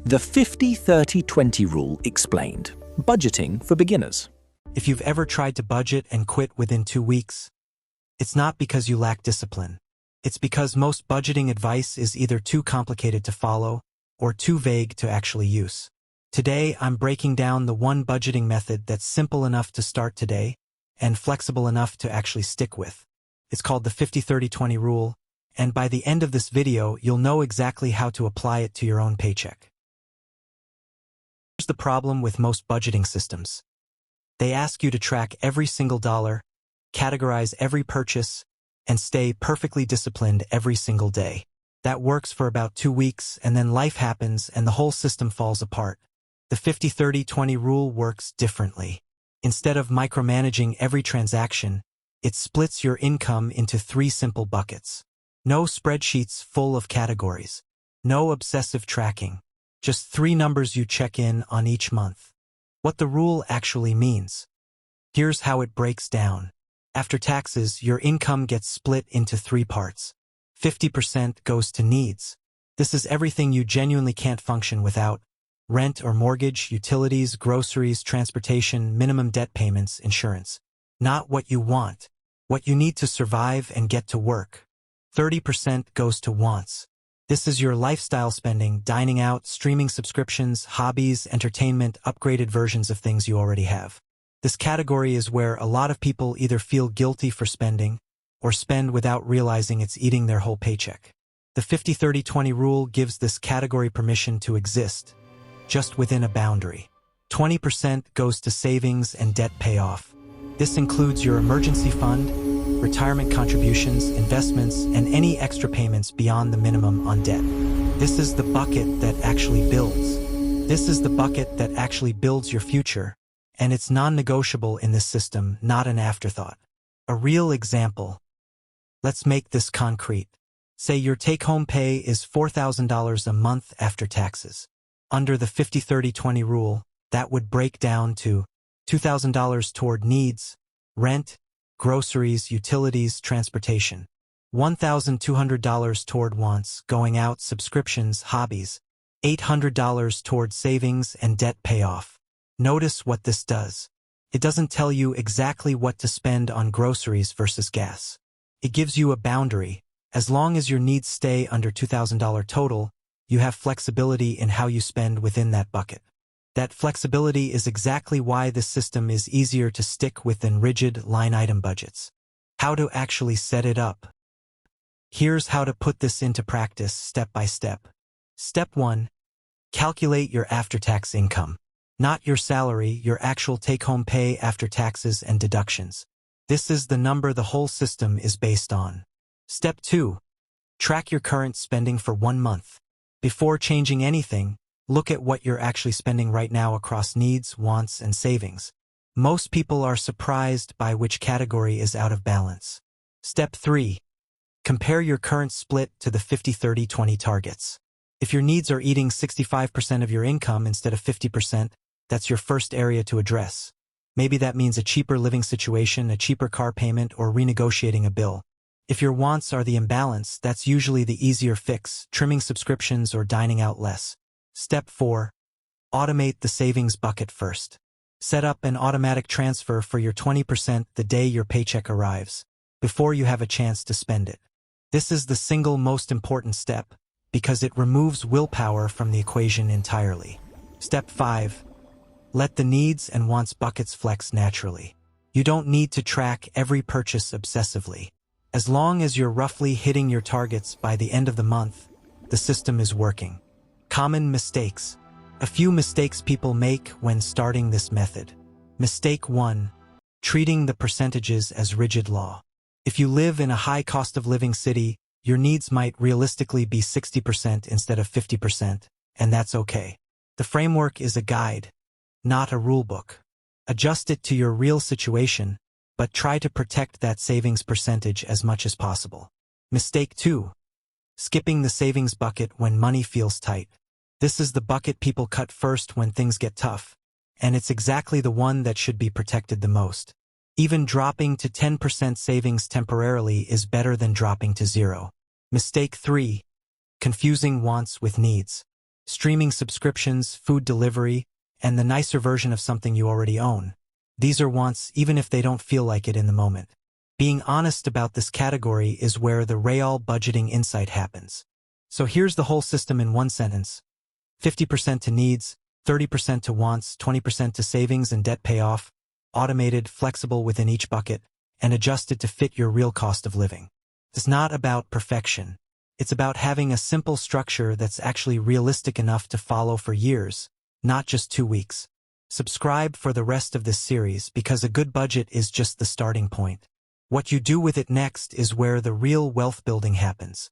The 50-30-20 rule explained. Budgeting for beginners. If you've ever tried to budget and quit within 2 weeks, it's not because you lack discipline. It's because most budgeting advice is either too complicated to follow or too vague to actually use. Today, I'm breaking down the one budgeting method that's simple enough to start today and flexible enough to actually stick with. It's called the 50-30-20 rule, and by the end of this video, you'll know exactly how to apply it to your own paycheck. Here's the problem with most budgeting systems. They ask you to track every single dollar, categorize every purchase, and stay perfectly disciplined every single day. That works for about 2 weeks, and then life happens and the whole system falls apart. The 50-30-20 rule works differently. Instead of micromanaging every transaction, it splits your income into 3 simple buckets. No spreadsheets full of categories. No obsessive tracking. Just 3 numbers you check in on each month. What the rule actually means. Here's how it breaks down. After taxes, your income gets split into 3 parts. 50% goes to needs. This is everything you genuinely can't function without. Rent or mortgage, utilities, groceries, transportation, minimum debt payments, insurance. Not what you want. What you need to survive and get to work. 30% goes to wants. This is your lifestyle spending, dining out, streaming subscriptions, hobbies, entertainment, upgraded versions of things you already have. This category is where a lot of people either feel guilty for spending or spend without realizing it's eating their whole paycheck. The 50-30-20 rule gives this category permission to exist, just within a boundary. 20% goes to savings and debt payoff. This includes your emergency fund, retirement contributions, investments, and any extra payments beyond the minimum on debt. This is the bucket that actually builds. This is the bucket that actually builds your future, and it's non-negotiable in this system, not an afterthought. A real example. Let's make this concrete. Say your take-home pay is $4,000 a month after taxes. Under the 50-30-20 rule, that would break down to $2,000 toward needs, rent, groceries, utilities, transportation. $1,200 toward wants, going out, subscriptions, hobbies. $800 toward savings and debt payoff. Notice what this does. It doesn't tell you exactly what to spend on groceries versus gas. It gives you a boundary. As long as your needs stay under $2,000 total, you have flexibility in how you spend within that bucket. That flexibility is exactly why this system is easier to stick with than rigid line-item budgets. How to actually set it up. Here's how to put this into practice step by step. Step 1. Calculate your after-tax income. Not your salary, your actual take-home pay after taxes and deductions. This is the number the whole system is based on. Step 2. Track your current spending for 1 month. Before changing anything, look at what you're actually spending right now across needs, wants, and savings. Most people are surprised by which category is out of balance. Step 3. Compare your current split to the 50-30-20 targets. If your needs are eating 65% of your income instead of 50%, that's your first area to address. Maybe that means a cheaper living situation, a cheaper car payment, or renegotiating a bill. If your wants are the imbalance, that's usually the easier fix, trimming subscriptions or dining out less. Step 4. Automate the savings bucket first. Set up an automatic transfer for your 20% the day your paycheck arrives, before you have a chance to spend it. This is the single most important step, because it removes willpower from the equation entirely. Step 5. Let the needs and wants buckets flex naturally. You don't need to track every purchase obsessively. As long as you're roughly hitting your targets by the end of the month, the system is working. Common mistakes. A few mistakes people make when starting this method. Mistake 1. Treating the percentages as rigid law. If you live in a high cost of living city, your needs might realistically be 60% instead of 50%, and that's okay. The framework is a guide, not a rulebook. Adjust it to your real situation, but try to protect that savings percentage as much as possible. Mistake 2. Skipping the savings bucket when money feels tight. This is the bucket people cut first when things get tough, and it's exactly the one that should be protected the most. Even dropping to 10% savings temporarily is better than dropping to 0. Mistake 3. Confusing wants with needs. streaming subscriptions, food delivery, and the nicer version of something you already own. These are wants even if they don't feel like it in the moment. Being honest about this category is where the real budgeting insight happens. So here's the whole system in one sentence. 50% to needs, 30% to wants, 20% to savings and debt payoff, automated, flexible within each bucket, and adjusted to fit your real cost of living. It's not about perfection. It's about having a simple structure that's actually realistic enough to follow for years, not just 2 weeks. Subscribe for the rest of this series because a good budget is just the starting point. What you do with it next is where the real wealth building happens.